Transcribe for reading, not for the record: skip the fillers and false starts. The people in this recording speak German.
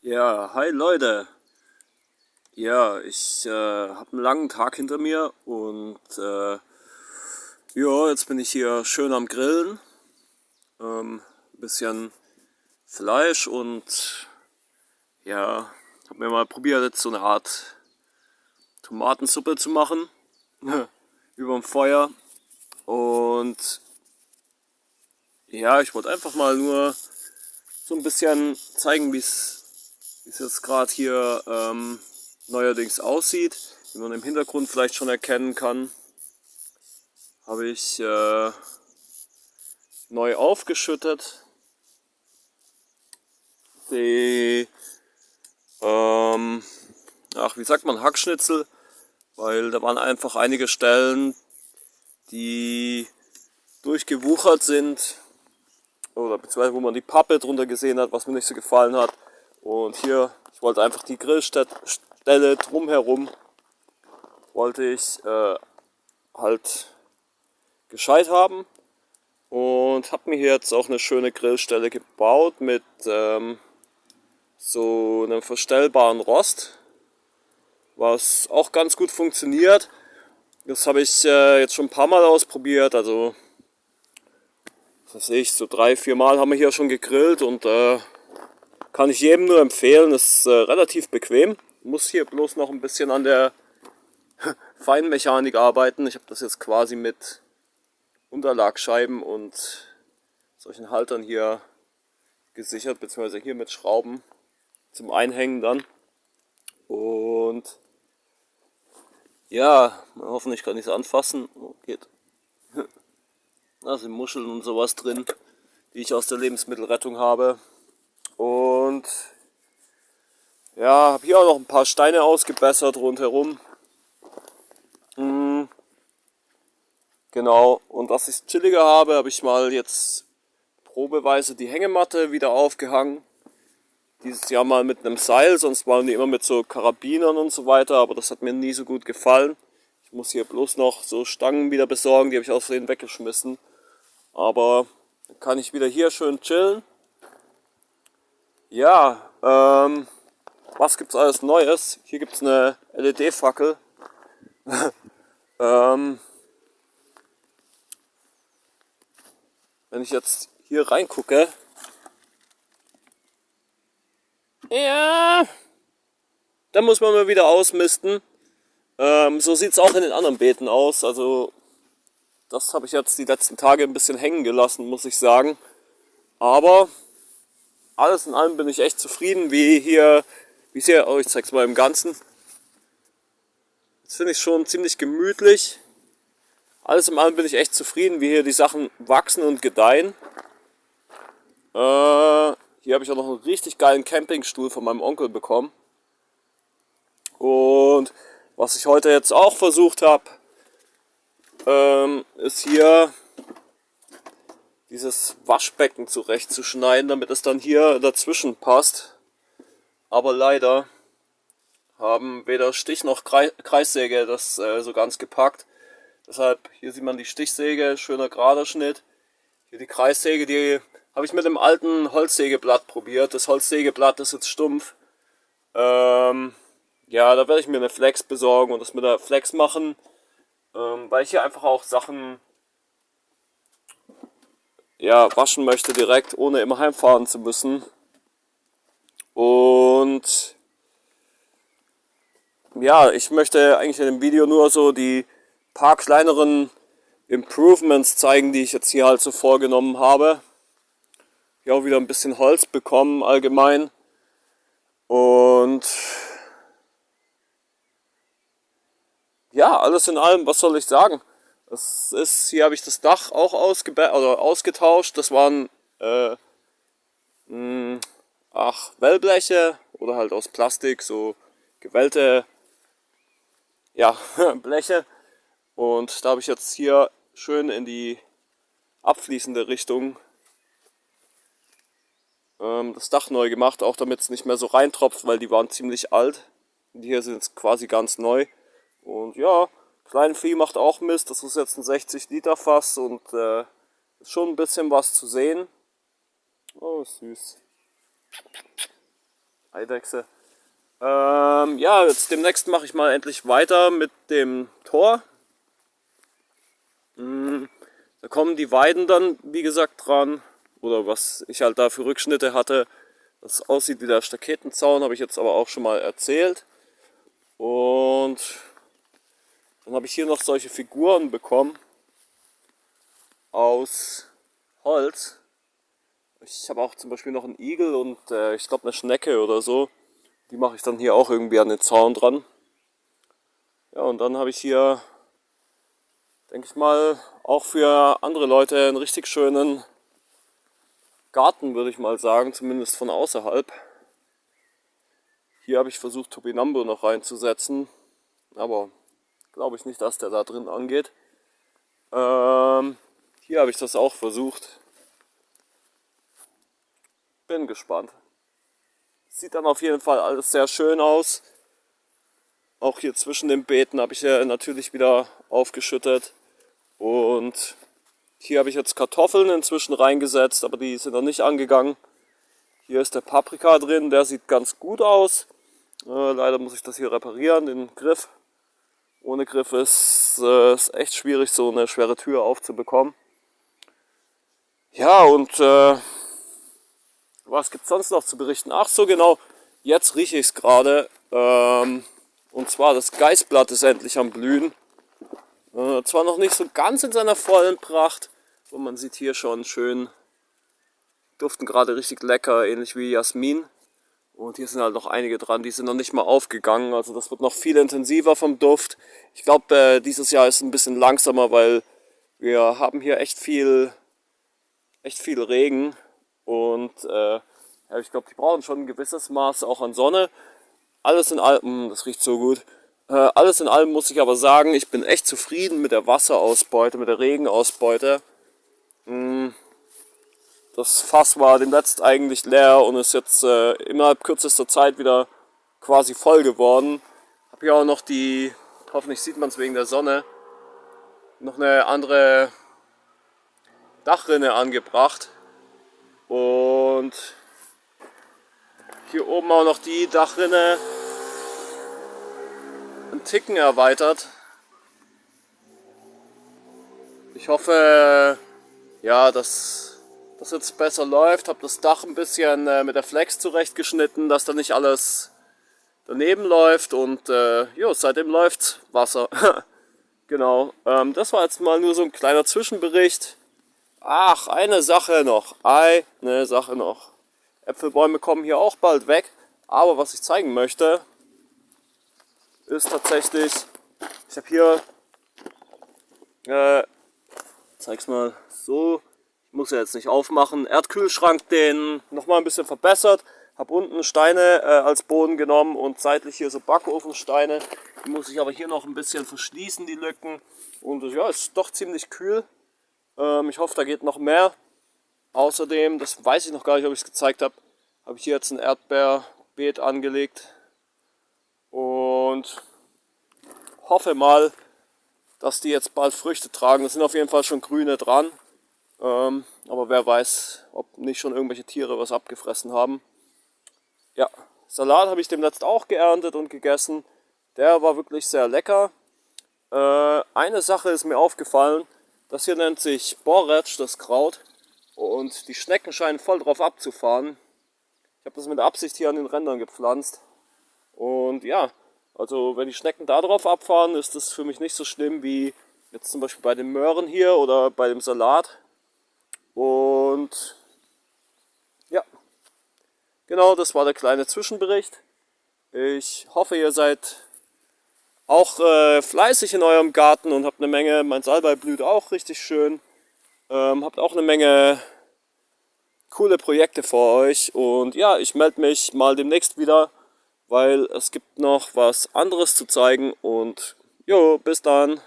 Ja, hi Leute. Ja, ich habe einen langen Tag hinter mir und ja, jetzt bin ich hier schön am Grillen. Ein bisschen Fleisch und ja, habe mir mal probiert, jetzt so eine Art Tomatensuppe zu machen überm Feuer. Und ja, ich wollte einfach mal nur so ein bisschen zeigen, wie es jetzt gerade hier neuerdings aussieht. Wie man im Hintergrund vielleicht schon erkennen kann, habe ich neu aufgeschüttet. Die, wie sagt man, Hackschnitzel, weil da waren einfach einige Stellen, die durchgewuchert sind oder beziehungsweise wo man die Pappe drunter gesehen hat, was mir nicht so gefallen hat. Und hier, ich wollte einfach die Grillstelle drumherum, wollte ich halt gescheit haben und habe mir hier jetzt auch eine schöne Grillstelle gebaut mit so einem verstellbaren Rost, was auch ganz gut funktioniert. Das habe ich jetzt schon ein paar Mal ausprobiert, also was weiß ich, so 3-4 Mal haben wir hier schon gegrillt und kann ich jedem nur empfehlen. Ist relativ bequem. Muss hier bloß noch ein bisschen an der Feinmechanik arbeiten. Ich habe das jetzt quasi mit Unterlagscheiben und solchen Haltern hier gesichert, beziehungsweise hier mit Schrauben zum Einhängen dann. Und ja, hoffentlich kann ich es anfassen. Oh, geht. Da sind Muscheln und sowas drin, die ich aus der Lebensmittelrettung habe. Und ja, habe hier auch noch ein paar Steine ausgebessert rundherum. Genau, und dass ich es chilliger habe, habe ich mal jetzt probeweise die Hängematte wieder aufgehangen. Dieses Jahr mal mit einem Seil, sonst waren die immer mit so Karabinern und so weiter, aber das hat mir nie so gut gefallen. Ich muss hier bloß noch so Stangen wieder besorgen, die habe ich aus Versehen weggeschmissen. Aber dann kann ich wieder hier schön chillen. Ja, was gibt's alles Neues? Hier gibt's eine LED-Fackel. ähm, wenn ich jetzt hier reingucke, ja, dann muss man mal wieder ausmisten. So sieht's auch in den anderen Beeten aus. Also das habe ich jetzt die letzten Tage ein bisschen hängen gelassen, muss ich sagen. Aber alles in allem bin ich echt zufrieden, wie es hier, oh, ich zeig's mal im Ganzen. Jetzt finde ich schon ziemlich gemütlich. Alles in allem bin ich echt zufrieden, wie hier die Sachen wachsen und gedeihen. Hier habe ich auch noch einen richtig geilen Campingstuhl von meinem Onkel bekommen. Und was ich heute jetzt auch versucht habe, ist hier dieses Waschbecken zurechtzuschneiden, damit es dann hier dazwischen passt. Aber leider haben weder Stich noch Kreissäge das so ganz gepackt. Deshalb, hier sieht man die Stichsäge, schöner gerader Schnitt. Hier die Kreissäge, die habe ich mit dem alten Holzsägeblatt probiert. Das Holzsägeblatt ist jetzt stumpf. Ja, da werde ich mir eine Flex besorgen und das mit der Flex machen, weil ich hier einfach auch Sachen waschen möchte direkt, ohne immer heimfahren zu müssen. Und ja, ich möchte eigentlich in dem Video nur so die paar kleineren Improvements zeigen, die ich jetzt hier halt so vorgenommen habe. Hier auch wieder ein bisschen Holz bekommen allgemein. Und ja, alles in allem, was soll ich sagen? Hier habe ich das Dach auch ausgetauscht. Das waren Wellbleche oder halt aus Plastik, so gewellte Bleche. Und da habe ich jetzt hier schön in die abfließende Richtung das Dach neu gemacht, auch damit es nicht mehr so reintropft, weil die waren ziemlich alt. Die hier sind jetzt quasi ganz neu. Und ja, Kleinvieh macht auch Mist. Das ist jetzt ein 60 Liter Fass und ist schon ein bisschen was zu sehen. Oh, süß. Eidechse. Ja, jetzt demnächst mache ich mal endlich weiter mit dem Tor. Da kommen die Weiden dann, wie gesagt, dran. Oder was ich halt da für Rückschnitte hatte. Das aussieht wie der Staketenzaun, habe ich jetzt aber auch schon mal erzählt. Und dann habe ich hier noch solche Figuren bekommen aus Holz. Ich habe auch zum Beispiel noch einen Igel und ich glaube eine Schnecke oder so. Die mache ich dann hier auch irgendwie an den Zaun dran. Ja, und dann habe ich hier, denke ich mal, auch für andere Leute einen richtig schönen Garten, würde ich mal sagen, zumindest von außerhalb. Hier habe ich versucht, Topinambo noch reinzusetzen, aber glaube ich nicht, dass der da drin angeht. Hier habe ich das auch versucht. Bin gespannt. Sieht dann auf jeden Fall alles sehr schön aus. Auch hier zwischen den Beeten habe ich ja natürlich wieder aufgeschüttet. Und hier habe ich jetzt Kartoffeln inzwischen reingesetzt, aber die sind noch nicht angegangen. Hier ist der Paprika drin, der sieht ganz gut aus. Leider muss ich das hier reparieren, den Griff. Ohne Griff ist es echt schwierig, so eine schwere Tür aufzubekommen. Ja, und was gibt es sonst noch zu berichten? Ach so, genau, jetzt rieche ich es gerade. Und zwar das Geißblatt ist endlich am Blühen. Zwar noch nicht so ganz in seiner vollen Pracht, aber man sieht hier schon schön, duften gerade richtig lecker, ähnlich wie Jasmin. Und hier sind halt noch einige dran, die sind noch nicht mal aufgegangen, also das wird noch viel intensiver vom Duft. Ich glaube, dieses Jahr ist ein bisschen langsamer, weil wir haben hier echt viel Regen. Und ja, ich glaube, die brauchen schon ein gewisses Maß auch an Sonne. Alles in allem, das riecht so gut. Alles in allem muss ich aber sagen, ich bin echt zufrieden mit der Wasserausbeute, mit der Regenausbeute. Das Fass war demnächst eigentlich leer und ist jetzt innerhalb kürzester Zeit wieder quasi voll geworden. Habe hier auch noch die, hoffentlich sieht man es wegen der Sonne, noch eine andere Dachrinne angebracht. Und hier oben auch noch die Dachrinne einen Ticken erweitert. Ich hoffe, ja, dass das jetzt besser läuft. Habe das Dach ein bisschen mit der Flex zurechtgeschnitten, dass da nicht alles daneben läuft. Und jo, seitdem läuft Wasser. Genau, das war jetzt mal nur so ein kleiner Zwischenbericht. Ach, eine Sache noch. Äpfelbäume kommen hier auch bald weg. Aber was ich zeigen möchte, ist tatsächlich, ich habe hier, zeig's mal so, ich muss ja jetzt nicht aufmachen, Erdkühlschrank, den nochmal ein bisschen verbessert. Habe unten Steine als Boden genommen und seitlich hier so Backofensteine. Die muss ich aber hier noch ein bisschen verschließen, die Lücken. Und ja, ist doch ziemlich kühl. Ich hoffe, da geht noch mehr. Außerdem, das weiß ich noch gar nicht, ob ich es gezeigt habe, habe ich hier jetzt ein Erdbeerbeet angelegt. Und hoffe mal, dass die jetzt bald Früchte tragen. Es sind auf jeden Fall schon grüne dran. Aber wer weiß, ob nicht schon irgendwelche Tiere was abgefressen haben. Ja, Salat habe ich demnächst auch geerntet und gegessen. Der war wirklich sehr lecker. Eine Sache ist mir aufgefallen. Das hier nennt sich Borretsch, das Kraut. Und die Schnecken scheinen voll drauf abzufahren. Ich habe das mit Absicht hier an den Rändern gepflanzt. Und ja, also wenn die Schnecken da drauf abfahren, ist das für mich nicht so schlimm wie jetzt zum Beispiel bei den Möhren hier oder bei dem Salat. Und ja, genau, das war der kleine Zwischenbericht. Ich hoffe, ihr seid auch fleißig in eurem Garten und habt eine Menge, mein Salbei blüht auch richtig schön. Habt auch eine Menge coole Projekte vor euch. Und ja, ich melde mich mal demnächst wieder, weil es gibt noch was anderes zu zeigen. Und jo, bis dann.